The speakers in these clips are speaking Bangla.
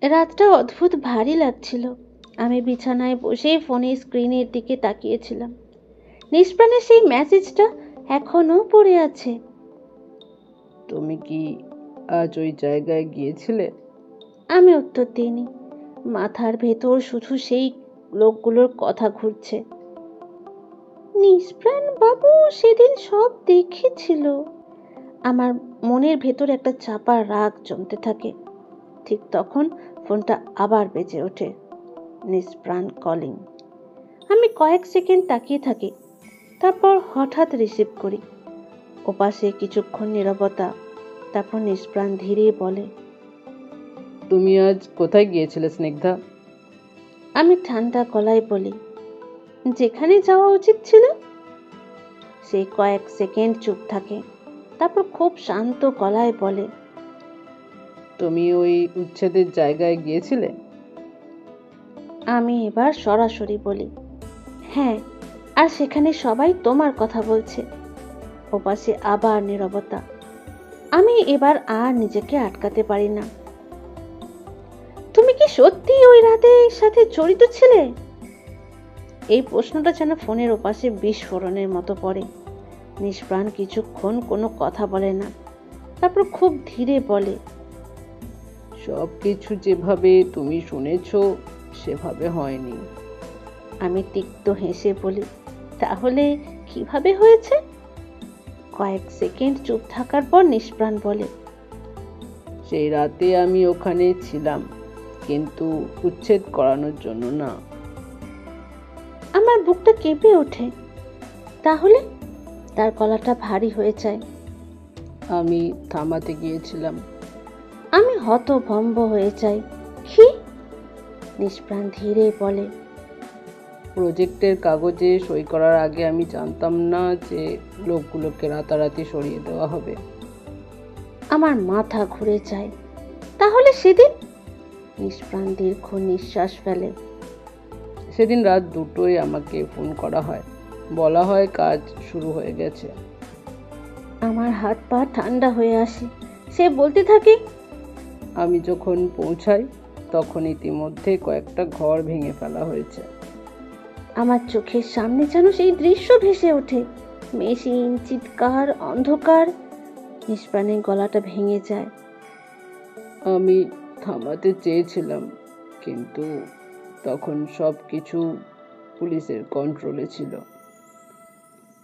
রাতটা অদ্ভুত ভারী লাগছিল। আমি বিছানায় বসে ফোনের স্ক্রিনের দিকে তাকিয়েছিলাম। নিষ্প্রাণের সেই মেসেজটা এখনো পড়ে আছে। তুমি কি আজ ওই জায়গায় গিয়েছিলে? আমি উত্তর দিইনি। মাথার ভেতর শুধু সেই লোকগুলোর কথা ঘুরছে। নিষ্প্রাণ বাবু সেদিন সব দেখেছিল। আমার মনের ভেতর একটা চাপা রাগ জমতে থাকে। ঠিক তখন ফোনটা আবার বেজে ওঠে। নিষ্প্রাণ কলিং। আমি কয়েক সেকেন্ড তাকিয়ে থাকি, তারপর হঠাৎ রিসিভ করি। ওপাশে কিছুক্ষণ নীরবতা, তারপর নিষ্প্রাণ ধীরে বলে, তুমি আজ কোথায় গিয়েছিলে স্নিগ্ধা? আমি ঠান্ডা গলায় বলি, যেখানে যাওয়া উচিত ছিল। সে কয়েক সেকেন্ড চুপ থাকে, তারপর খুব শান্ত গলায় বলে, তুমি ওই উচ্ছেদের জায়গায় গিয়েছিলে? আমি এবার সরাসরি বলি, হ্যাঁ, আর সেখানে সবাই তোমার কথা বলছে। ওপাশে আবার নীরবতা। আমি এবার আর নিজেকে আটকাতে পারি না। তুমি কি সত্যি ওই রাতের সাথে জড়িত ছিলে? এই প্রশ্নটা যেন ফোনের ওপাশে বিস্ফোরণের মতো পড়ে। নিষ্প্রাণ কিছুক্ষণ কোনো কথা বলে না, তারপর খুব ধীরে বলে, সব কিছু যেভাবে তুমি শুনেছ সেভাবে হয়নি। আমি তিক্ত হেসে বলি, তাহলে কিভাবে হয়েছে? কয়েক সেকেন্ড চুপ থাকার পর নিষ্প্রাণ বলে, সেই রাতে আমি ওখানে ছিলাম, কিন্তু উচ্ছেদ করানোর জন্য না। আমার বুকটা কেঁপে ওঠে। তাহলে? তার গলাটা ভারী হয়ে যায়। আমি থামাতে গিয়েছিলাম। আমি হতভম্ব হয়ে যাই। কি? নিষ্প্রাণ ধীরে বলে, প্রজেক্টের কাগজে সই করার আগে আমি জানতাম না যে লোকগুলোকে রাতারাতি সরিয়ে দেওয়া হবে। আমার মাথা ঘুরে যায়। তাহলে সেদিন? নিষ্প্রাণ দীর্ঘ নিঃশ্বাস ফেলে। সেদিন রাত 2টোয় আমাকে ফোন করা হয়, বলা হয় কাজ শুরু হয়ে গেছে। আমার হাত পা ঠান্ডা হয়ে আসে। সে বলতে থাকে, আমি যখন পৌঁছাই তখন ইতিমধ্যে কয়েকটা ঘর ভেঙে ফেলা হয়েছে। আমার চোখের সামনে যেন সেই দৃশ্য ভেসে ওঠে। মেশিন, চিৎকার, অন্ধকার। নিষ্প্রাণের গলাটা ভেঙে যায়। আমি থামাতে চেয়েছিলাম, কিন্তু তখন সব কিছু পুলিশের কন্ট্রোলে ছিল।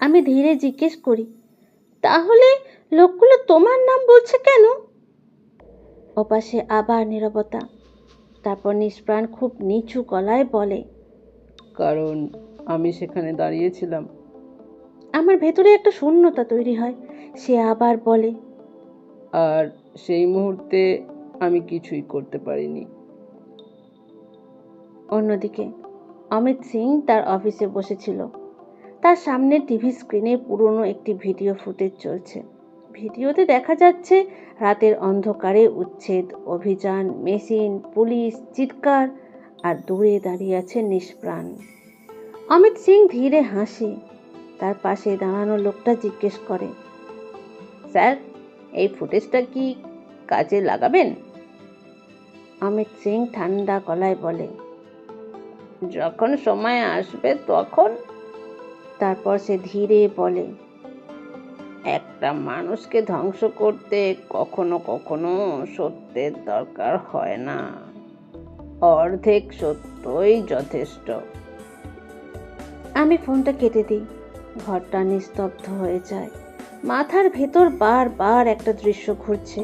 আমি ধীরে জিজ্ঞেস করি, তাহলে লোকগুলো তোমার নাম বলছে কেন? ওপাশে আবার নীরবতা। তারপর নিষ্প্রাণ খুব নিচু গলায় বলে, কারণ আমি সেখানে দাঁড়িয়েছিলাম। আমার ভেতরে একটা শূন্যতা তৈরি হয়। সে আবার বলে, আর সেই মুহূর্তে আমি কিছুই করতে পারিনি। অন্যদিকে অমিত সিং তার অফিসে বসেছিল। তার সামনে টিভি স্ক্রিনে পুরনো একটি ভিডিও ফুটেজ চলছে। ভিডিওতে দেখা যাচ্ছে রাতের অন্ধকারে উচ্ছেদ অভিযান, মেশিন, পুলিশ, চিৎকার, আর দূরে দাঁড়িয়ে আছে নিষ্প্রাণ। অমিত সিং ধীরে হাসে। তার পাশে দাঁড়ানো লোকটা জিজ্ঞেস করে, স্যার, এই ফুটেজটা কি কাজে লাগাবেন? অমিত সিং ঠান্ডা গলায় বলে, যখন সময় আসবে তখন। তারপর সে ধীরে বলে, একটা মানুষকে ধ্বংস করতে কখনো কখনো সত্যের দরকার হয় না, অর্ধেক সত্যই যথেষ্ট। আমি ফোনটা কেটে দিই। ঘরটা নিস্তব্ধ হয়ে যায়। মাথার ভেতর বারবার একটা দৃশ্য ঘুরছে।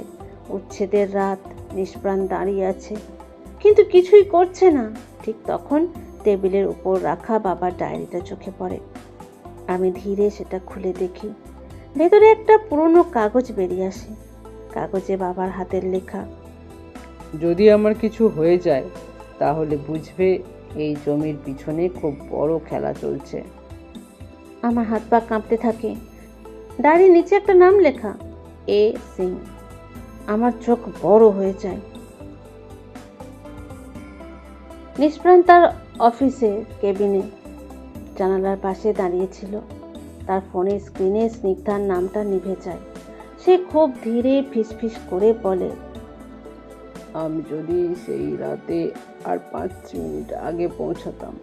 উচ্ছেদের রাত, নিষ্প্রাণ দাঁড়িয়ে আছে, কিন্তু কিছুই করছে না। ঠিক তখন টেবিলের উপর রাখা বাবার ডায়েরিটা চোখে পড়ে। আমি ধীরে সেটা খুলে দেখি। ভেতরে একটা পুরনো কাগজ বেরিয়ে আসে। কাগজে বাবার হাতের লেখা, যদি আমার কিছু হয়ে যায় তাহলে বুঝবে এই জমির পিছনে খুব বড় খেলা চলছে। আমার হাত পা কাঁপতে থাকে। ডায়েরির নিচে একটা নাম লেখা, এ সিং। আমার চোখ বড় হয়ে যায়। নিষ্প্রাণ তার অফিসে কেবিনে জানালার পাশে দাঁড়িয়েছিল। তার ফোনের স্ক্রিনে স্নিগ্ধার নামটা নিভে যায়। সে খুব ধীরে ফিসফিস করে বলে, আমি যদি সেই রাতে আর 5 মিনিট আগে পৌঁছাতাম।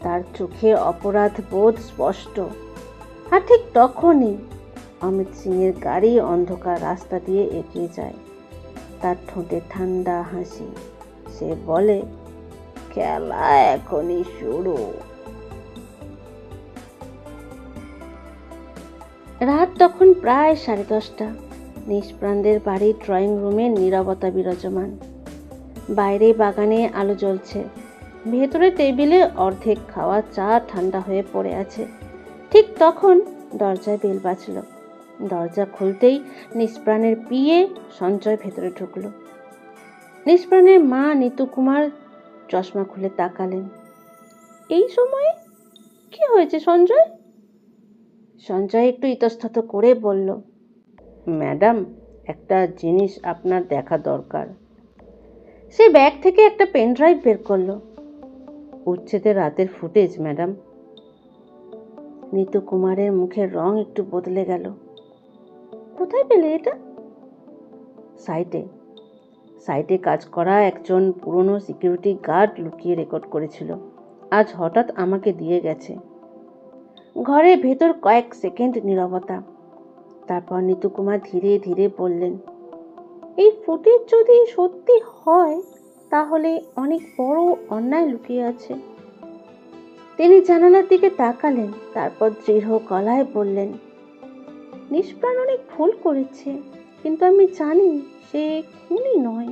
তার চোখে অপরাধ বোধ স্পষ্ট। আর ঠিক তখনই অমিত সিংয়ের গাড়ি অন্ধকার রাস্তা দিয়ে এগিয়ে যায়। তার ঠোঁটে ঠান্ডা হাসি। সে বলে, খেলা এখনই শুরু। রাত তখন প্রায় 10:30। নিষ্প্রাণদের বাড়ির ড্রয়িং রুমে নীরবতা বিরাজমান। বাইরে বাগানে আলো জ্বলছে। ভেতরে টেবিলে অর্ধেক খাওয়া চা ঠান্ডা হয়ে পড়ে আছে। ঠিক তখন দরজায় বেল বাজল। দরজা খুলতেই নিষ্প্রাণের পিয়ে সঞ্জয় ভেতরে ঢুকলো। নিষ্প্রাণের মা নিতু কুমার চশমা খুলে তাকালেন। এই সময়ে কি হয়েছে সঞ্জয়? সঞ্জয় একটু ইতস্তত করে বলল, ম্যাডাম, একটা জিনিস আপনার দেখা দরকার। সে ব্যাগ থেকে একটা পেন ড্রাইভ বের করলো। উচ্ছেদের রাতের ফুটেজ ম্যাডাম। নিতু কুমারের মুখের রং একটু বদলে গেল। কোথায় পেলে এটা? সাইটে কাজ করা একজন পুরনো সিকিউরিটি গার্ড লুকিয়ে রেকর্ড করেছিল। আজ হঠাৎ আমাকে দিয়ে গেছে। ঘরের ভেতর কয়েক সেকেন্ড নীরবতা। তারপর নিতু কুমার ধীরে ধীরে বললেন, এই ফুটেজ যদি সত্যি হয় তাহলে অনেক বড় অন্যায় লুকিয়ে আছে। তিনি জানালার দিকে তাকালেন, তারপর দৃঢ় গলায় বললেন, নিষ্প্রাণ অনেক ভুল করেছে, কিন্তু আমি জানি সে খুনি নয়।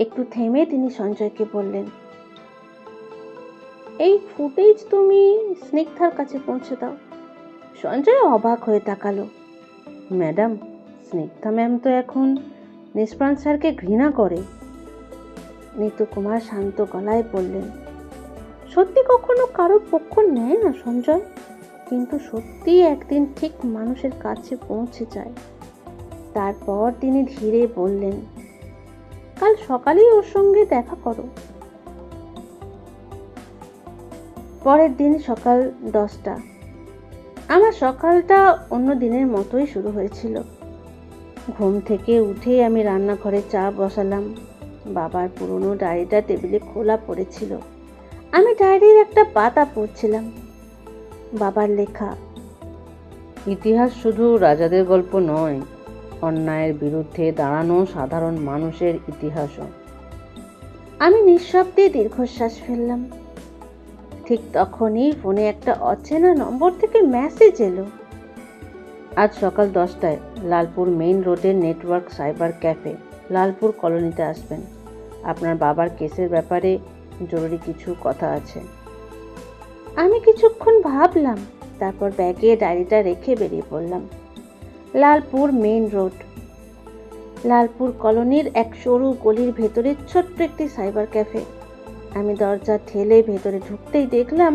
একটু থেমে তিনি সঞ্জয়কে বললেন, এই ফুটেজ তুমি স্নিগ্ধার কাছে পৌঁছে দাও। সঞ্জয় অবাক হয়ে তাকালো। ম্যাডাম, স্নিগ্ধা ম্যাম তো এখন নিষ্প্রাণ স্যারকে ঘৃণা করে। নিতু কুমার শান্ত গলায় বললেন, সত্যি কখনো কারোর পক্ষ নেয় না সঞ্জয়, কিন্তু সত্যি একদিন ঠিক মানুষের কাছে পৌঁছে যায়। তারপর তিনি ধীরে বললেন, কাল সকালেই ওর সঙ্গে দেখা করো। পরের দিন সকাল 10টা। আমার সকালটা অন্য দিনের মতোই শুরু হয়েছিল। ঘুম থেকে উঠে আমি রান্নাঘরে চা বসালাম। বাবার পুরনো ডায়েরিটা টেবিলে খোলা পড়েছিল। আমি ডায়েরির একটা পাতা পড়ছিলাম। বাবার লেখা, ইতিহাস শুধু রাজাদের গল্প নয়, অন্যায়ের বিরুদ্ধে দাঁড়ানো সাধারণ মানুষের ইতিহাসও। আমি নিঃশব্দে দীর্ঘশ্বাস ফেললাম। ঠিক তখনই ফোনে একটা অচেনা নম্বর থেকে মেসেজ এলো। আজ সকাল 10টায় লালপুর মেইন রোডের নেটওয়ার্ক সাইবার ক্যাফে, লালপুর কলোনিতে আসবেন। আপনার বাবার কেসের ব্যাপারে জরুরি কিছু কথা আছে। আমি কিছুক্ষণ ভাবলাম, তারপর ব্যাগে ডায়েরিটা রেখে বেরিয়ে পড়লাম। Lalpur main road. লালপুর কলোনির এক সরু গলির ভেতরে ছোট্ট একটি সাইবার ক্যাফে। আমি দরজা ঠেলে ভেতরে ঢুকতেই দেখলাম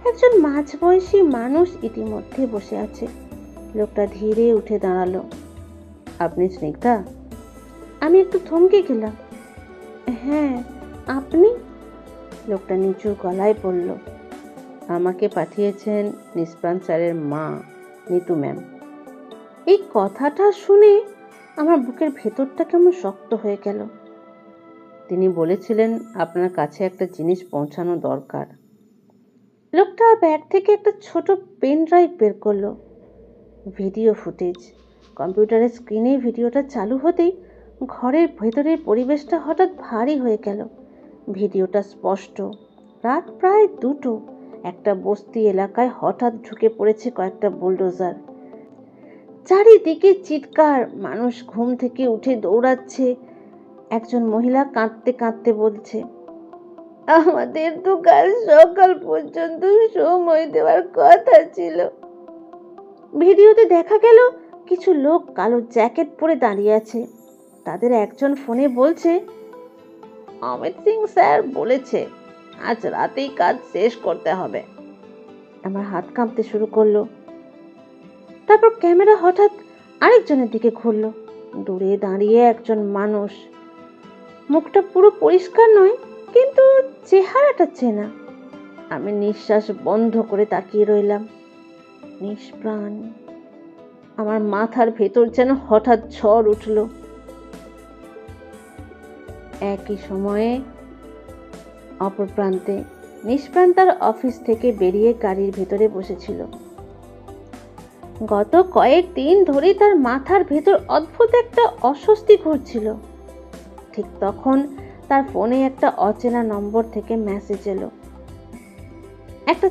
একজন মাঝবয়সী মানুষ ইতিমধ্যে বসে আছে। লোকটা ধীরে উঠে দাঁড়ালো। আপনি স্নিগ্ধা? আমি একটু থমকে গেলাম। হ্যাঁ, আপনি? লোকটা নিচু গলায় বলল, আমাকে পাঠিয়েছেন নিষ্প্রাণ স্যারের মা নিতু ম্যাম। এই কথাটা শুনে আমার বুকের ভেতরটা কেমন শক্ত হয়ে গেল। তিনি বলেছিলেন আপনার কাছে একটা জিনিস পৌঁছানো দরকার। লোকটা ব্যাগ থেকে একটা ছোট পেন ড্রাইভ বের করলো। Video footage. কম্পিউটারের স্ক্রিনে ভিডিওটা চালু হতেই ঘরের ভেতরের পরিবেশটা হঠাৎ ভারী হয়ে গেল। ভিডিওটা স্পষ্ট। রাত প্রায় 2টো। একটা বস্তি এলাকায় হঠাৎ ঢুকে পড়েছে কয়েকটা বুলডোজার। চারিদিকে চিৎকার, মানুষ ঘুম থেকে উঠে দৌড়াচ্ছে। একজন মহিলা কাঁদতে কাঁদতে বলছে, আমাদের তো কাল সকাল পর্যন্ত সময় দেওয়ার কথা ছিল। ভিডিওতে দেখা গেল কিছু লোক কালো জ্যাকেট পরে দাঁড়িয়ে আছে। তাদের একজন ফোনে বলছে, অমিত সিং স্যার বলেছে আজ রাতেই কাজ শেষ করতে হবে। আমার হাত কাঁপতে শুরু করলো। তারপর ক্যামেরা হঠাৎ আরেকজনের দিকে ঘুরলো। দূরে দাঁড়িয়ে একজন মানুষ। মুখটা পুরো পরিষ্কার নয়, কিন্তু চেহারাটা চেনা। আমি নিঃশ্বাস বন্ধ করে তাকিয়ে রইলাম। নিষ্প্রাণ। আমার মাথার ভেতর যেন হঠাৎ ঝড় উঠল। একই সময়ে অপর প্রান্তে নিষ্প্রাণ তার অফিস থেকে বেরিয়ে গাড়ির ভেতরে বসেছিল। গত কয়েকদিন ধরে তার মাথার ভেতর অদ্ভুত একটা অস্বস্তি ঘুরছিল। ঠিক তখন তার ফোনে একটা অচেনা নম্বর থেকে মেসেজ এলো। একটা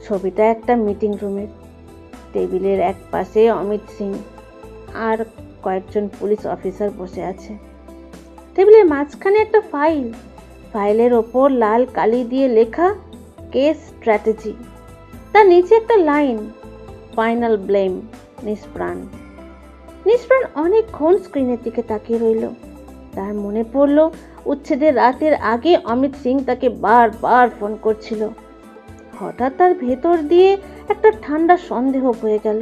ছবিটা একটা মিটিং রুমের। টেবিলের এক পাশে অমিত সিং আর কয়েকজন পুলিশ অফিসার বসে আছে। টেবিলের মাঝখানে একটা ফাইলের ওপর লাল কালি দিয়ে লেখা কেস স্ট্র্যাটেজি। তার নিচে একটা লাইন, ফাইনাল ব্লেম নিষ্প্রাণ। অনেকক্ষণ স্ক্রিনের দিকে তাকিয়ে রইল। তার মনে পড়ল উচ্ছেদের রাতের আগে অমিত সিং তাকে বারবার ফোন করছিল। হঠাৎ তার ভেতর দিয়ে একটা ঠান্ডা সন্দেহ বয়ে গেল।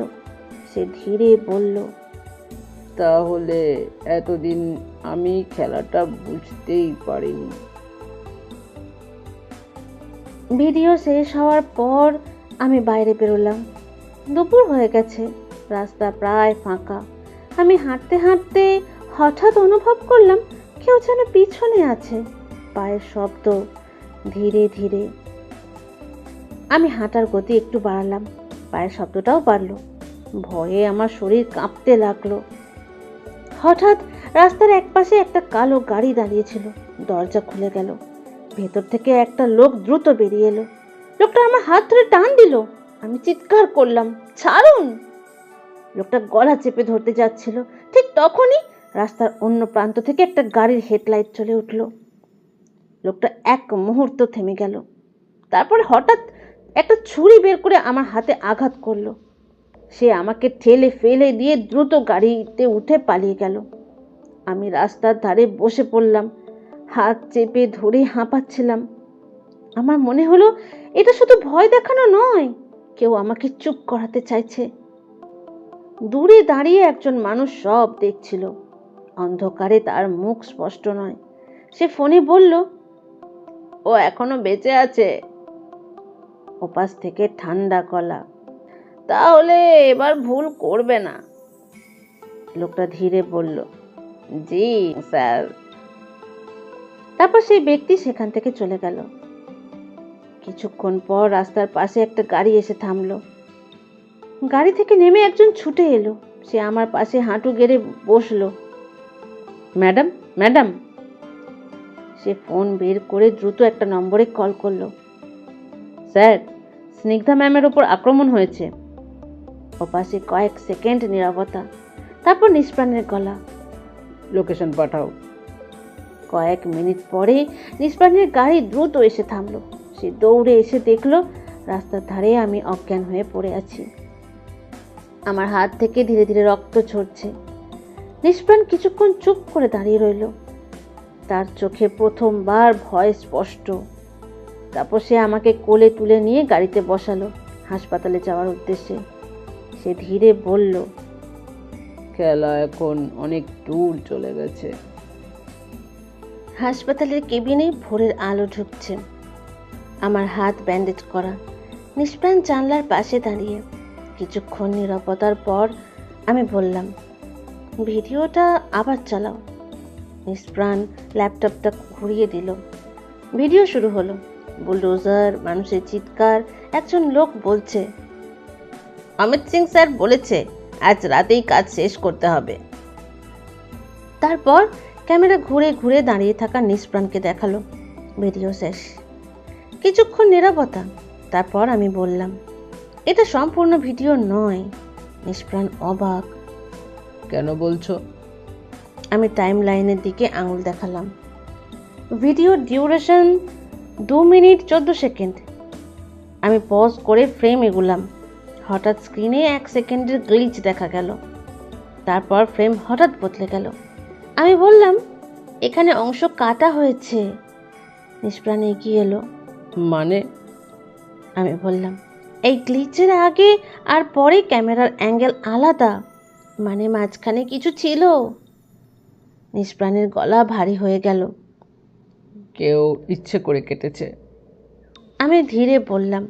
সে ধীরে বলল, তাহলে এতদিন আমি খেলাটা বুঝতেই পারিনি। ভিডিও শেষ হওয়ার পর আমি বাইরে বেরোলাম। দুপুর হয়ে গেছে, রাস্তা প্রায় ফাঁকা। আমি হাঁটতে হাঁটতে হঠাৎ অনুভব করলাম কেউ যেন পিছনে আছে। পায়ের শব্দ, ধীরে ধীরে। আমি হাঁটার গতি একটু বাড়ালাম, পায়ের শব্দটাও বাড়লো। ভয়ে আমার শরীর কাঁপতে লাগলো। হঠাৎ রাস্তার একপাশে একটা কালো গাড়ি দাঁড়িয়েছিল। দরজা খুলে গেল। ভেতর থেকে একটা লোক দ্রুত বেরিয়ে এলো। লোকটা আমার হাত ধরে টান দিল। আমি চিৎকার করলাম, ছাড়ুন! লোকটা গলা চেপে ধরতে যাচ্ছিল। ঠিক তখনই রাস্তার অন্য প্রান্ত থেকে একটা গাড়ির হেডলাইট জ্বলে উঠল। লোকটা এক মুহূর্ত থেমে গেল। তারপর হঠাৎ একটা ছুরি বের করে আমার হাতে আঘাত করলো। সে আমাকে ঠেলে ফেলে দিয়ে দ্রুত গাড়িতে উঠে পালিয়ে গেল। আমি রাস্তার ধারে বসে পড়লাম, হাত চেপে ধরে হাঁপাচ্ছিলাম। আমার মনে হলো এটা শুধু ভয় দেখানো নয়, কেউ আমাকে চুপ করাতে চাইছে। দূরে দাঁড়িয়ে একজন মানুষ সব দেখছিল। অন্ধকারে তার মুখ স্পষ্ট নয়। সে ফোনে বলল, ও এখনো বেঁচে আছে। ওপাশ থেকে ঠান্ডা গলা, তাহলে এবার ভুল করবে না। লোকটা ধীরে বলল, জি স্যার। তারপর সেই ব্যক্তি সেখান থেকে চলে গেল। কিছুক্ষণ পর রাস্তার পাশে একটা গাড়ি এসে থামলো। গাড়ি থেকে নেমে একজন ছুটে এলো। সে আমার পাশে হাঁটু গেড়ে বসলো। Madam, madam. সে ফোন বের করে দ্রুত একটা নম্বরে কল করলো। স্যার, স্নিগ্ধা ম্যামের ওপর আক্রমণ হয়েছে। ওপাশে কয়েক সেকেন্ড নীরবতা, তারপর নিষ্প্রাণের গলা, লোকেশন পাঠাও। কয়েক মিনিট পরে নিষ্প্রাণের গাড়ি দ্রুত এসে থামলো। সে দৌড়ে এসে দেখলো রাস্তার ধারে আমি অজ্ঞান হয়ে পড়ে আছি। আমার হাত থেকে ধীরে ধীরে রক্ত ঝরছে। নিষ্প্রাণ কিছুক্ষণ চুপ করে দাঁড়িয়ে রইল। তার চোখে প্রথমবার ভয় স্পষ্ট। তারপর সে আমাকে কোলে তুলে নিয়ে গাড়িতে বসালো হাসপাতালে যাওয়ার উদ্দেশ্যে। সে ধীরে বলল, খেলা এখন অনেক দূর চলে গেছে। হাসপাতালের কেবিনে ভোরের আলো ঢুকছে। আমার হাত ব্যান্ডেজ করা। নিষ্প্রাণ জানলার পাশে দাঁড়িয়ে। কিছুক্ষণ নীরবতার পর আমি বললাম, ভিডিওটা আবার চালাও। নিষ্প্রাণ ল্যাপটপটা ঘুরিয়ে দিল। ভিডিও শুরু হলো। বুলডোজার, মানুষের চিৎকার। একজন লোক বলছে, অমিত সিং স্যার বলেছে আজ রাতেই কাজ শেষ করতে হবে। তারপর ক্যামেরা ঘুরে ঘুরে দাঁড়িয়ে থাকা নিষ্প্রাণকে দেখালো। ভিডিও শেষ। কিছুক্ষণ নীরবতা। তারপর আমি বললাম, এটা সম্পূর্ণ ভিডিও নয়। নিষ্প্রাণ অবাক। কেন বলছো? আমি টাইম লাইনের দিকে আঙুল দেখালাম। Video duration 2 minute 14 second. আমি পজ করে ফ্রেম এগুলাম। হঠাৎ স্ক্রিনে 1 সেকেন্ডের গ্লিচ দেখা গেল। তারপর ফ্রেম হঠাৎ বদলে গেল। আমি বললাম, এখানে অংশ কাটা হয়েছে। নিষ্প্রাণ এগিয়ে এলো। মানে? আমি বললাম, এই গ্লিচের আগে আর পরে ক্যামেরার অ্যাঙ্গেল আলাদা, মানে মাঝখানে কিছু ছিল। নিষ্প্রাণের গলা ভারী হয়ে গেল। কেউ ইচ্ছে করে কেটেছে। আমি ধীরে বললাম,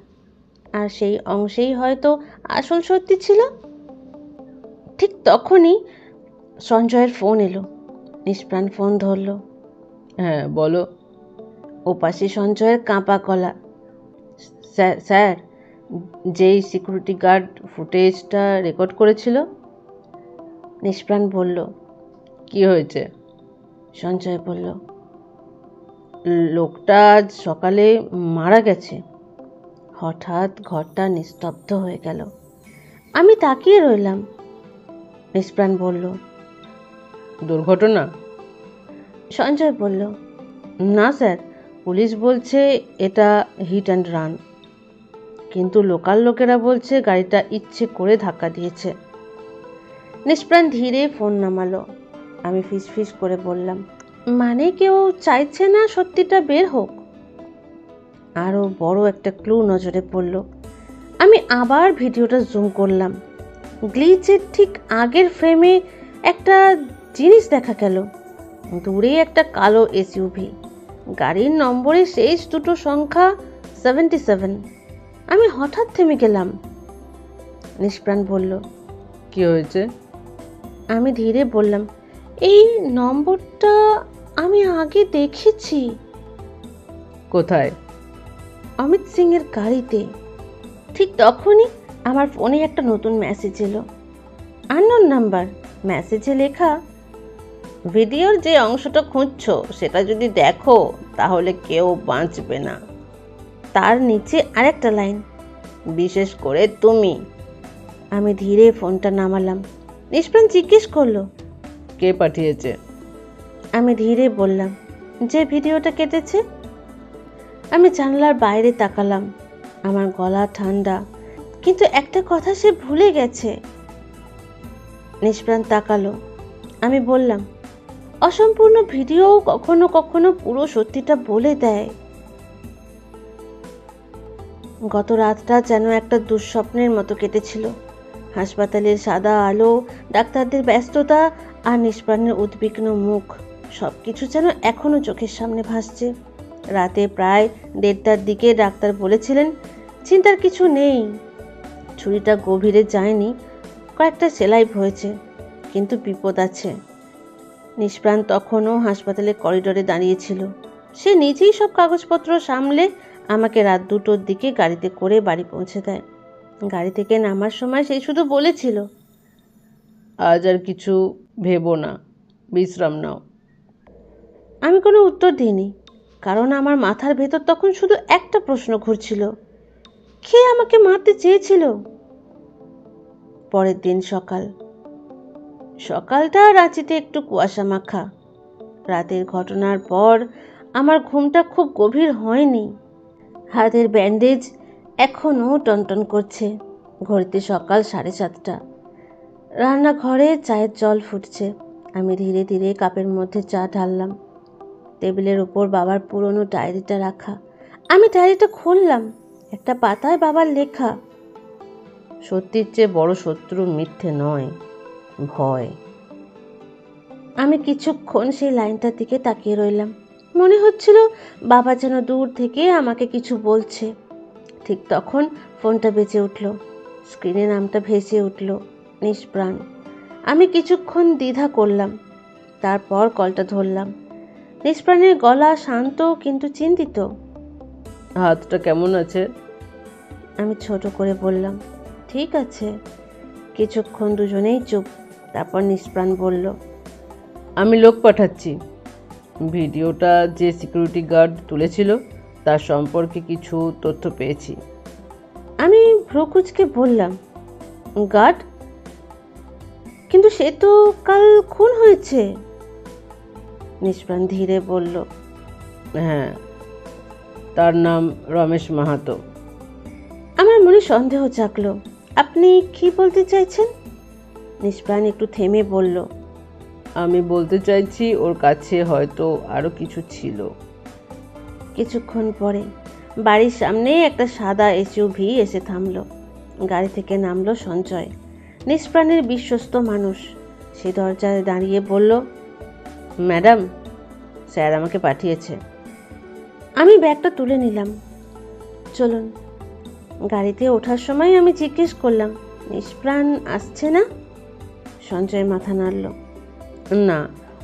আর সেই অংশেই হয়তো আসল সত্যি ছিল। ঠিক তখনই সঞ্জয়ের ফোন এলো। নিষ্প্রাণ ফোন ধরল। হ্যাঁ বলো। ওপাশে সঞ্জয়ের কাঁপা গলা। স্যার, যেই সিকিউরিটি গার্ড ফুটেজটা রেকর্ড করেছিল। নিষ্প্রাণ বলল। কি হয়েছে? সঞ্জয় বলল, লোকটা আজ সকালে মারা গেছে। হঠাৎ ঘরটা নিস্তব্ধ হয়ে গেল। আমি তাকিয়ে রইলাম। নিষ্প্রাণ বলল, দুর্ঘটনা? সঞ্জয় বলল, না স্যার, পুলিশ বলছে এটা হিট অ্যান্ড রান, কিন্তু লোকাল লোকেরা বলছে গাড়িটা ইচ্ছে করে ধাক্কা দিয়েছে। নিষ্প্রাণ ধীরে ফোন নামালো। আমি ফিসফিস করে বললাম, মানে কেউ চাইছে না সত্যিটা বের হোক? আরও বড় একটা ক্লু নজরে পড়ল। আমি আবার ভিডিওটা জুম করলাম। গ্লিচের ঠিক আগের ফ্রেমে একটা জিনিস দেখা গেল। দূরে একটা কালো এসইউভি, গাড়ির নম্বরের শেষ দুটো সংখ্যা 77। আমি হঠাৎ থেমে গেলাম। নিষ্প্রাণ বলল, কি হয়েছে? আমি ধীরে বললাম, এই নম্বরটা আমি আগে দেখেছি। কোথায়? অমিত সিং এর গাড়িতে। ঠিক তখনই আমার ফোনে একটা নতুন মেসেজ এলো। Unknown number. মেসেজে লেখা, ভিডিওর যে অংশটা খুঁজছো সেটা যদি দেখো তাহলে কেউ বাঁচবে না। তার নিচে আরেকটা লাইন, বিশেষ করে তুমি। আমি ধীরে ফোনটা নামালাম। নিষ্প্রাণ জিজ্ঞেস করলো, কে পাঠিয়েছে? আমি ধীরে বললাম, যে ভিডিওটা কেটেছে। আমি জানলার বাইরে তাকালাম। আমার গলা ঠান্ডা, কিন্তু একটা কথা সে ভুলে গেছে। নিষ্প্রাণ তাকালো। আমি বললাম, অসম্পূর্ণ ভিডিও কখনো কখনো পুরো সত্যিটা বলে দেয়। গত রাতটা যেন একটা দুঃস্বপ্নের মতো কেটেছিল। হাসপাতালের সাদা আলো, ডাক্তারদের ব্যস্ততা আর নিষ্প্রাণের উদ্বিগ্ন মুখ, সবকিছু যেন এখনো চোখের সামনে ভাসছে। রাতে প্রায় 1:30টার দিকে ডাক্তার বলেছিলেন, চিন্তার কিছু নেই, ছুরিটা গভীরে যায়নি, কয়েকটা সেলাই হয়েছে, কিন্তু বিপদ আছে। নিষ্প্রাণ তখনও হাসপাতালের করিডোরে দাঁড়িয়েছিল। সে নিজেই সব কাগজপত্র সামলে আমাকে রাত 2টোর দিকে গাড়িতে করে বাড়ি পৌঁছে দেয়। গাড়ি থেকে নামার সময় সে শুধু বলেছিল, আজ আর কিছু ভেবো না, বিশ্রাম নাও। আমি কোনো উত্তর দিইনি, কারণ আমার মাথার ভেতর তখন শুধু একটা প্রশ্ন ঘুরছিল, কে আমাকে মারতে চেয়েছিল? পরের দিন সকালটা রাঁচিতে একটু কুয়াশা মাখা। রাতের ঘটনার পর আমার ঘুমটা খুব গভীর হয়নি। হাতের ব্যান্ডেজ এখনও টনটন করছে। ঘড়িতে সকাল 7:30। রান্নাঘরে চায়ের জল ফুটছে। আমি ধীরে ধীরে কাপের মধ্যে চা ঢাললাম। টেবিলের উপর বাবার পুরনো ডায়েরিটা রাখা। আমি ডায়েরিটা খুললাম। একটা পাতায় বাবার লেখা, সত্যির চেয়ে বড় শত্রু মিথ্যে নয়, ভয়। আমি কিছুক্ষণ সেই লাইনটার দিকে তাকিয়ে রইলাম। মনে হচ্ছিল বাবা যেন দূর থেকে আমাকে কিছু বলছে। ঠিক তখন ফোনটা বেজে উঠল। স্ক্রিনে নামটা ভেসে উঠল, নিষ্প্রাণ। আমি কিছুক্ষণ দ্বিধা করলাম, তারপর কলটা ধরলাম। নিষ্প্রাণের গলা শান্ত কিন্তু চিন্তিত। হাতটা কেমন আছে? আমি ছোট করে বললাম, ঠিক আছে। কিছুক্ষণ দুজনেই চুপ। তারপর নিষ্প্রাণ বলল, আমি লোক পাঠাচ্ছি। ভিডিওটা যে সিকিউরিটি গার্ড তুলেছিল তার সম্পর্কে কিছু তথ্য পেয়েছি। আমি ভ্রুকুচকে বললাম, গার্ড? কিন্তু সে তো কাল খুন হয়েছে। নিষ্প্রাণ ধীরে বলল, হ্যাঁ, তার নাম রমেশ মাহাতো। আমার মনে সন্দেহ জাগলো। আপনি কি বলতে চাইছেন? নিষ্প্রাণ একটু থেমে বলল, আমি বলতে চাইছি ওর কাছে হয়তো আরো কিছু ছিল। কিছুক্ষণ পরে বাড়ির সামনে একটা সাদা এসইউভি এসে থামলো। গাড়ি থেকে নামলো সঞ্জয়, নিষ্প্রাণের বিশ্বস্ত মানুষ। সে দরজায় দাঁড়িয়ে বলল, ম্যাডাম, স্যার আমাকে পাঠিয়েছে। আমি ব্যাগটা তুলে নিলাম। চলুন। গাড়িতে ওঠার সময় আমি জিজ্ঞেস করলাম, নিষ্প্রাণ আসছে না? সঞ্জয় মাথা নাড়ল। না,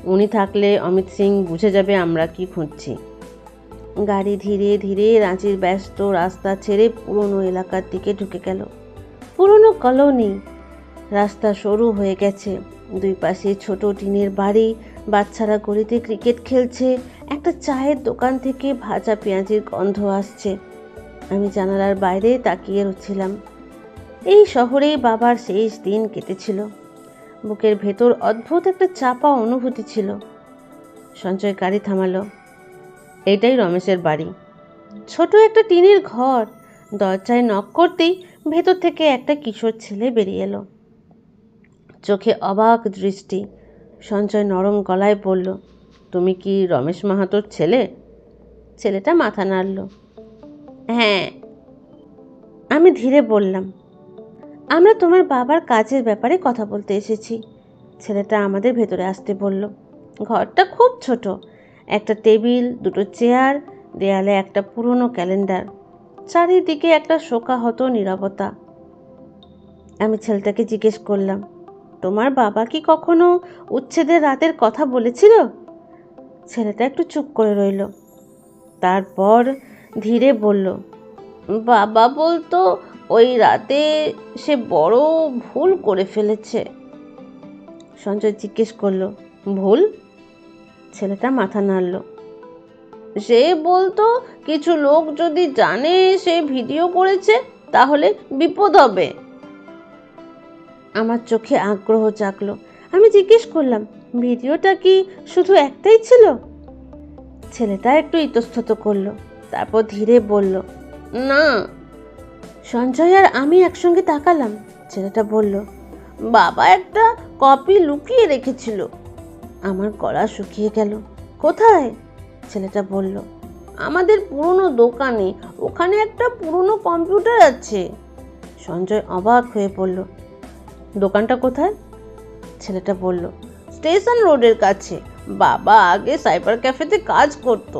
উনি থাকলে অমিত সিং বুঝে যাবে আমরা কি খুঁজছি। গাড়ি ধীরে ধীরে রাঁচির ব্যস্ত রাস্তা ছেড়ে পুরনো এলাকার দিকে ঢুকে গেল। পুরনো কলোনি, রাস্তা সরু হয়ে গেছে, দুই পাশে ছোট টিনের বাড়ি, বাচ্চারা গলিতে ক্রিকেট খেলছে, একটা চায়ের দোকান থেকে ভাজা পেঁয়াজের গন্ধ আসছে। আমি জানালার বাইরে তাকিয়ে ছিলাম। এই শহরেই বাবার শেষ দিন কেটেছিল। বুকের ভেতর অদ্ভুত একটা চাপা অনুভূতি ছিল। সঞ্জয় গাড়ি থামালো। এটাই রমেশের বাড়ি। ছোট একটা টিনের ঘর। দরজায় নক করতেই ভেতর থেকে একটা কিশোর ছেলে বেরিয়ে এলো, চোখে অবাক দৃষ্টি। সঞ্জয় নরম গলায় বলল, তুমি কি রমেশ মাহাতোর ছেলে? ছেলেটা মাথা নাড়ল। হ্যাঁ। আমি ধীরে বললাম, আমরা তোমার বাবার কাজের ব্যাপারে কথা বলতে এসেছি। ছেলেটা আমাদের ভেতরে আসতে বলল। ঘরটা খুব ছোট, একটা টেবিল, দুটো চেয়ার, দেয়ালে একটা পুরনো ক্যালেন্ডার, চারিদিকে একটা শোকাহত নীরবতা। আমি ছেলেটাকে জিজ্ঞেস করলাম, তোমার বাবা কি কখনো উচ্ছেদের রাতের কথা বলেছিল? ছেলেটা একটু চুপ করে রইল, তারপর ধীরে বলল, বাবা বলতো ওই রাতে সে বড় ভুল করে ফেলেছে। সঞ্জয় জিজ্ঞেস করলো, ভুল? ছেলেটা মাথা নাড়ল। সে বলতো কিছু লোক যদি জানে সে ভিডিও করেছে তাহলে বিপদ হবে। আমার চোখে আগ্রহ জাগলো। আমি জিজ্ঞেস করলাম, ভিডিওটা কি শুধু একটাই ছিল? ছেলেটা একটু ইতস্তত করলো, তারপর ধীরে বলল, না। সঞ্জয় আর আমি একসঙ্গে তাকালাম। ছেলেটা বলল, বাবা একটা কপি লুকিয়ে রেখেছিল। আমার গলা শুকিয়ে গেল। কোথায়? ছেলেটা বলল, আমাদের পুরনো দোকানে, ওখানে একটা পুরনো কম্পিউটার আছে। সঞ্জয় অবাক হয়ে বলল, দোকানটা কোথায়? ছেলেটা বলল, স্টেশন রোডের কাছে। বাবা আগে সাইবার ক্যাফেতে কাজ করত।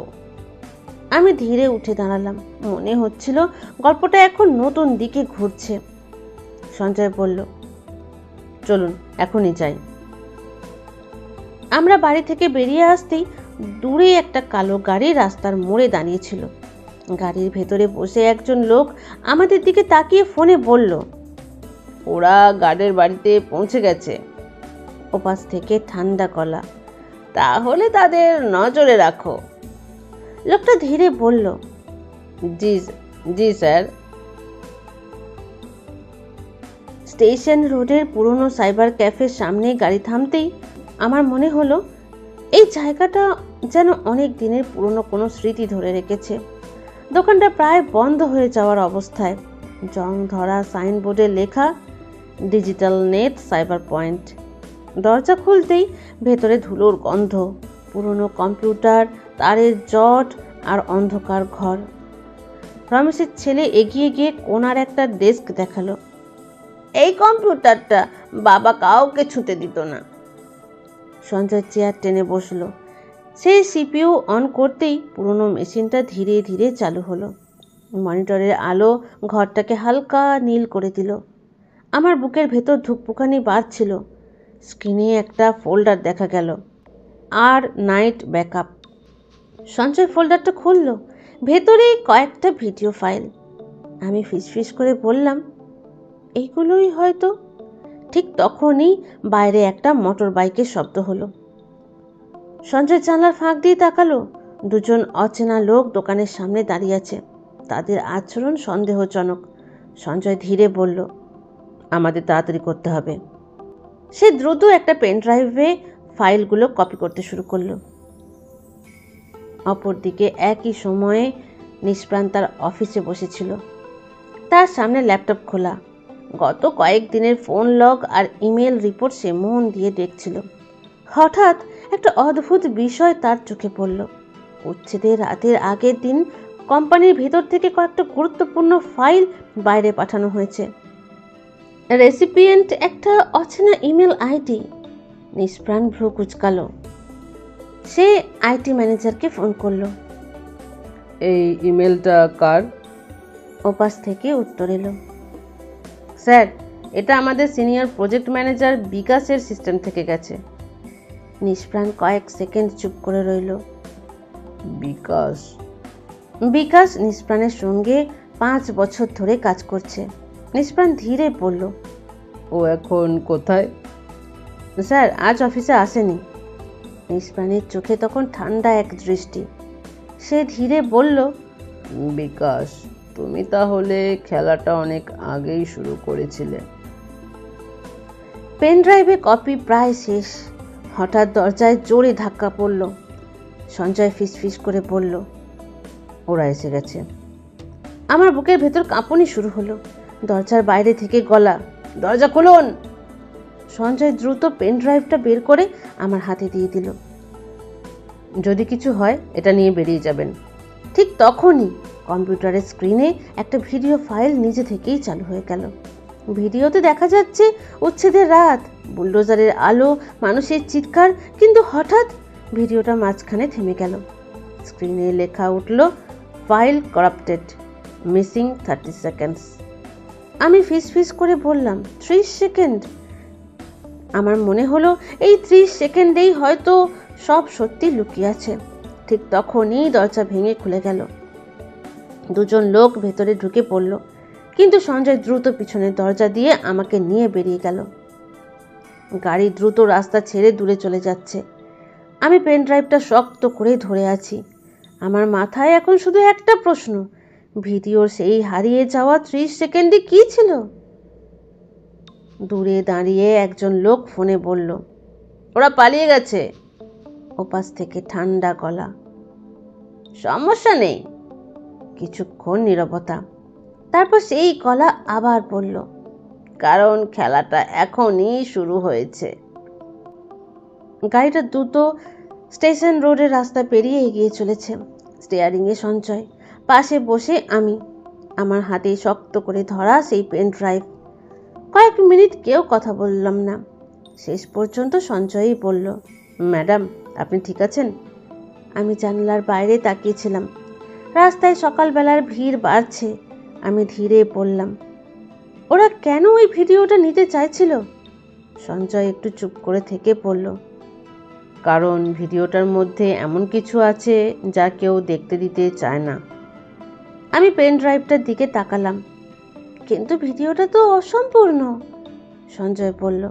আমি ধীরে উঠে দাঁড়ালাম। মনে হচ্ছিল গল্পটা এখন নতুন দিকে ঘুরছে। সঞ্জয় বলল, চলুন এখনই যাই। আমরা বাড়ি থেকে বেরিয়ে আসতেই দূরে একটা কালো গাড়ি রাস্তার মোড়ে দাঁড়িয়েছিল। গাড়ির ভেতরে বসে একজন লোক আমাদের দিকে তাকিয়ে ফোনে বলল, ওরা গার্ডের বাড়িতে পৌঁছে গেছে। ওপাশ থেকে ঠান্ডা গলা, তাহলে তাদের নজরে রাখো। লোকটা ধীরে বলল, জি জি স্যার। স্টেশন রোডের পুরনো সাইবার ক্যাফের সামনে গাড়ি থামতেই আমার মনে হলো এই জায়গাটা যেন অনেক দিনের পুরনো কোনো স্মৃতি ধরে রেখেছে। দোকানটা প্রায় বন্ধ হয়ে যাওয়ার অবস্থায়। জং ধরা সাইনবোর্ডে লেখা, ডিজিটাল নেট সাইবার পয়েন্ট। দরজা খুলতেই ভেতরে ধুলোর গন্ধ, পুরনো কম্পিউটার, তারের জট আর অন্ধকার ঘর। রমেশের ছেলে এগিয়ে গিয়ে কোণার একটা ডেস্ক দেখালো। এই কম্পিউটারটা বাবা কাউকে ছুঁতে দিত না। সঞ্জয় চেয়ার টেনে বসলো। সেই সিপিইউ অন করতেই পুরনো মেশিনটা ধীরে ধীরে চালু হলো। মনিটরের আলো ঘরটাকে হালকা নীল করে দিল। আমার বুকের ভেতর ধুকপুকানি বাড়ছিল। স্ক্রিনে একটা ফোল্ডার দেখা গেল, আর নাইট ব্যাকআপ। সঞ্জয় ফোল্ডারটা খুলল, ভেতরে কয়েকটা ভিডিও ফাইল। আমি ফিসফিস করে বললাম, এইগুলোই হয়তো। ঠিক তখনই বাইরে একটা মোটর বাইকের শব্দ হলো। সঞ্জয় জানলার ফাঁক দিয়ে তাকালো। দুজন অচেনা লোক দোকানের সামনে দাঁড়িয়ে আছে। তাদের আচরণ সন্দেহজনক। সঞ্জয় ধীরে বলল, আমাদের তাড়াতাড়ি করতে হবে। সে দ্রুত একটা পেন ড্রাইভে ফাইলগুলো কপি করতে শুরু করলো। অপরদিকে একই সময়ে নিষ্প্রাণ তার অফিসে বসেছিল। তার সামনে ল্যাপটপ খোলা। গত কয়েকদিনের ফোন লগ আর ইমেল রিপোর্ট সে মন দিয়ে দেখছিল। হঠাৎ একটা অদ্ভুত বিষয় তার চোখে পড়ল। উচ্ছেদের রাতের আগের দিন কোম্পানির ভেতর থেকে কয়েকটা গুরুত্বপূর্ণ ফাইল বাইরে পাঠানো হয়েছে। রেসিপিয়েন্ট একটা অচেনা ইমেল আইডি। নিষ্প্রাণ ভ্রু কুচকালো। সে আইটি ম্যানেজারকে ফোন করলো। এই ইমেলটা কার? ওপাশ থেকে উত্তর এলো, স্যার, এটা আমাদের সিনিয়র প্রজেক্ট ম্যানেজার বিকাশের সিস্টেম থেকে গেছে। নিষ্প্রাণ কয়েক সেকেন্ড চুপ করে রইল। বিকাশ? বিকাশ নিষ্প্রাণের সঙ্গে 5 বছর ধরে কাজ করছে। নিষ্প্রাণ ধীরে বলল, ও এখন কোথায়? স্যার আজ অফিসে আসেনি। নিষ্প্রাণের চোখে তখন ঠান্ডা এক দৃষ্টি। সে ধীরে বলল, বিকাশ, তুমি তাহলে খেলাটা অনেক আগেই শুরু করেছিলে। পেন ড্রাইভে কপি প্রায় শেষ। হঠাৎ দরজায় জোরে ধাক্কা পড়ল। সঞ্জয় ফিসফিস করে বলল, ওরা এসে গেছে। আমার বুকের ভেতর কাঁপুনি শুরু হলো। দরজার বাইরে থেকে গলা, দরজা খুলুন। সঞ্জয় দ্রুত পেন ড্রাইভটা বের করে আমার হাতে দিয়ে দিল। যদি কিছু হয় এটা নিয়ে বেরিয়ে যাবেন। ঠিক তখনই কম্পিউটারের স্ক্রিনে একটা ভিডিও ফাইল নিজে থেকেই চালু হয়ে গেল। ভিডিওতে দেখা যাচ্ছে উচ্ছেদের রাত, বুলডোজারের আলো, মানুষের চিৎকার, কিন্তু হঠাৎ ভিডিওটা মাঝখানে থেমে গেল। স্ক্রিনে লেখা উঠল, ফাইল করাপ্টেড, মিসিং 30 সেকেন্ডস। আমি ফিস করে বললাম, 30 সেকেন্ড? আমার মনে হলো এই 30 সেকেন্ডেই হয়তো সব সত্যি লুকিয়ে আছে। ঠিক তখনই দরজা ভেঙে খুলে গেল। 2জন লোক ভেতরে ঢুকে পড়ল, কিন্তু সঞ্জয় দ্রুত পিছনের দরজা দিয়ে আমাকে নিয়ে বেরিয়ে গেল। গাড়ি দ্রুত রাস্তা ছেড়ে দূরে চলে যাচ্ছে। আমি পেন ড্রাইভটা শক্ত করে ধরে আছি। আমার মাথায় এখন শুধু একটা প্রশ্ন, ভিডিওর সেই হারিয়ে যাওয়া 30 সেকেন্ডে কি ছিল? দূরে দাঁড়িয়ে একজন লোক ফোনে বলল, ওরা পালিয়ে গেছে। ওপাশ থেকে ঠান্ডা গলা, সমস্যা নেই। কিছুক্ষণ নীরবতা, তারপর সেই গলা আবার বলল, কারণ খেলাটা এখনই শুরু হয়েছে। গাড়িটা দ্রুত স্টেশন রোডের রাস্তা পেরিয়ে এগিয়ে চলেছে। স্টিয়ারিংয়ে সঞ্জয়, পাশে বসে আমি, আমার হাতে শক্ত করে ধরা সেই পেন ড্রাইভ। কয়েক মিনিট কেউ কথা বললাম না। শেষ পর্যন্ত সঞ্জয়ই বলল, ম্যাডাম আপনি ঠিক আছেন? আমি জানলার বাইরে তাকিয়েছিলাম। রাস্তায় সকালবেলার ভিড় বাড়ছে। আমি ধীরে বললাম, ওরা কেন ওই ভিডিওটা নিতে চাইছিল? সঞ্জয় একটু চুপ করে থেকে বলল, কারণ ভিডিওটার মধ্যে এমন কিছু আছে যা কেউ দেখতে দিতে চায় না। আমি পেন ড্রাইভটার দিকে তাকালাম, কিন্তু ভিডিওটা তো অসম্পূর্ণ। সঞ্জয় বলল,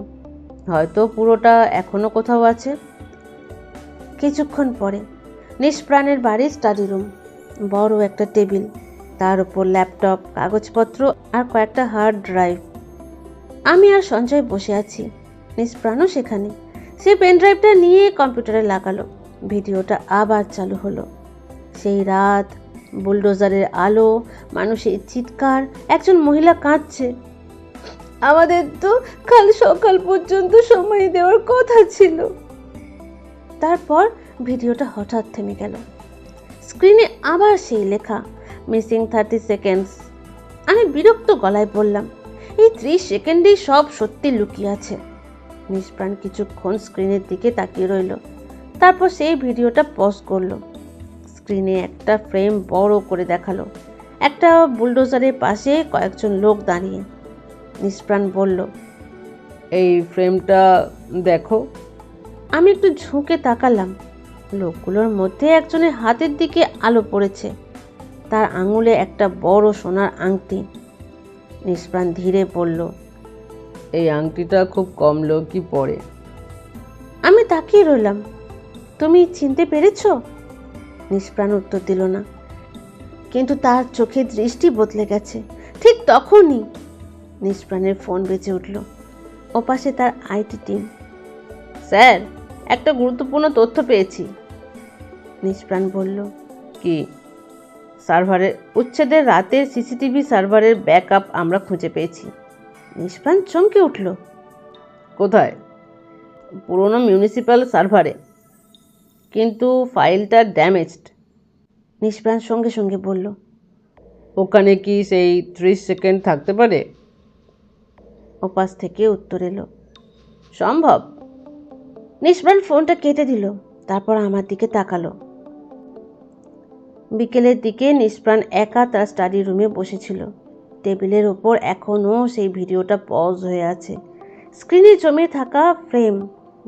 হয়তো পুরোটা এখনো কোথাও আছে। কিছুক্ষণ পরে নিষ্প্রাণের বাড়ির স্টাডি রুম, বড় একটা টেবিল, তার উপর ল্যাপটপ, কাগজপত্র আর কয়েকটা হার্ড ড্রাইভ। আমি আর সঞ্জয় বসে আছি, নিষ্প্রাণও সেখানে। সে পেন ড্রাইভটা নিয়ে কম্পিউটারে লাগালো। ভিডিওটা আবার চালু হলো। সেই রাত, বুলডোজারের আলো, মানুষের চিৎকার, একজন মহিলা কাঁদছে, আমাদের তো কাল সকাল পর্যন্ত সময় দেওয়ার কথা ছিল। তারপর ভিডিওটা হঠাৎ থেমে গেল। স্ক্রিনে আবার সেই লেখা, মিসিং 30 সেকেন্ডস। আমি বিরক্ত গলায় বললাম, এই 30 সেকেন্ডেই সব সত্যি লুকিয়ে আছে। নিষ্প্রাণ কিছুক্ষণ স্ক্রিনের দিকে তাকিয়ে রইল, তারপর সেই ভিডিওটা পজ করলো। স্ক্রিনে একটা ফ্রেম বড় করে দেখালো, একটা বুলডোজারের পাশে কয়েকজন লোক দাঁড়িয়ে। নিষ্প্রাণ বলল, এই ফ্রেমটা দেখো। আমি একটু ঝুঁকে তাকালাম। লোকগুলোর মধ্যে একজনের হাতের দিকে আলো পড়েছে, তার আঙুলে একটা বড় সোনার আংটি। নিষ্প্রাণ ধীরে বলল, এই আংটিটা খুব কম লোকই পরে। আমি তাকিয়ে রইলাম, তুমি চিনতে পেরেছ? নিষ্প্রাণ উত্তর দিল না, কিন্তু তার চোখে দৃষ্টি বদলে গেছে। ঠিক তখনই নিষ্প্রাণের ফোন বেজে উঠল। ওপাশে তার আইটি টিম। স্যার, একটা গুরুত্বপূর্ণ তথ্য পেয়েছি। নিষ্প্রাণ বলল, কি? সার্ভারের উচ্ছেদের রাতের সিসিটিভি সার্ভারের ব্যাকআপ আমরা খুঁজে পেয়েছি। নিষ্প্রাণ চমকে উঠল, কোথায়? পুরনো মিউনিসিপ্যাল সার্ভারে, কিন্তু ফাইলটা ড্যামেজড। নিষ্প্রাণ সঙ্গে সঙ্গে বলল, ওখানে কি সেই 30 সেকেন্ড থাকতে পারে? ওপাশ থেকে উত্তর এলো, সম্ভব। নিষ্প্রাণ ফোনটা কেটে দিল, তারপর আমার দিকে তাকালো। বিকেলের দিকে নিষ্প্রাণ একা তার স্টাডি রুমে বসেছিল। টেবিলের ওপর এখনও সেই ভিডিওটা পজ হয়ে আছে। স্ক্রিনে জমে থাকা ফ্রেম,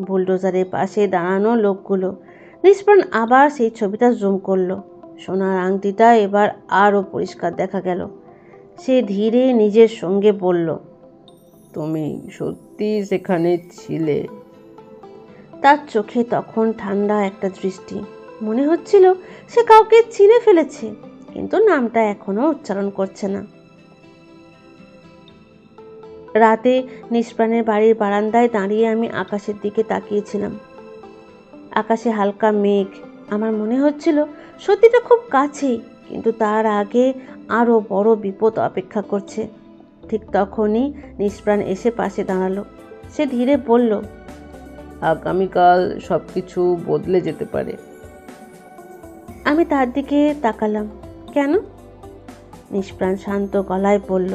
বুলডোজারের পাশে দাঁড়ানো লোকগুলো। নিষ্প্রাণ আবার সেই ছবিটা জুম করলো। সোনার আংটিটা এবার আরও পরিষ্কার দেখা গেল। সে ধীরে নিজের সঙ্গে বলল, তুমি সত্যি সেখানে ছিলে? তার চোখে তখন ঠান্ডা একটা দৃষ্টি। মনে হচ্ছিল সে কাউকে চিনে ফেলেছে, কিন্তু নামটা এখনো উচ্চারণ করছে না। রাতে নিষ্প্রাণের বাড়ির বারান্দায় দাঁড়িয়ে আমি আকাশের দিকে তাকিয়েছিলাম। আকাশে হালকা মেঘ। আমার মনে হচ্ছিল সত্যিটা খুব কাছেই, কিন্তু তার আগে আরও বড় বিপদ অপেক্ষা করছে। ঠিক তখনই নিষ্প্রাণ এসে পাশে দাঁড়ালো। সে ধীরে বলল, আগামীকাল সব কিছু বদলে যেতে পারে। আমি তার দিকে তাকালাম। কেন? নিষ্প্রাণ শান্ত গলায় বলল,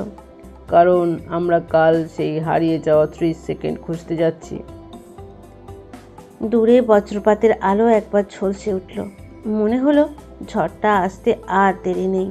কারণ আমরা কাল সেই হারিয়ে যাওয়া 30 সেকেন্ড খুঁজতে যাচ্ছি। দূরে বজ্রপাতের আলো একবার ঝলসে উঠল। মনে হলো ঝড়টা আসতে আর দেরি নেই।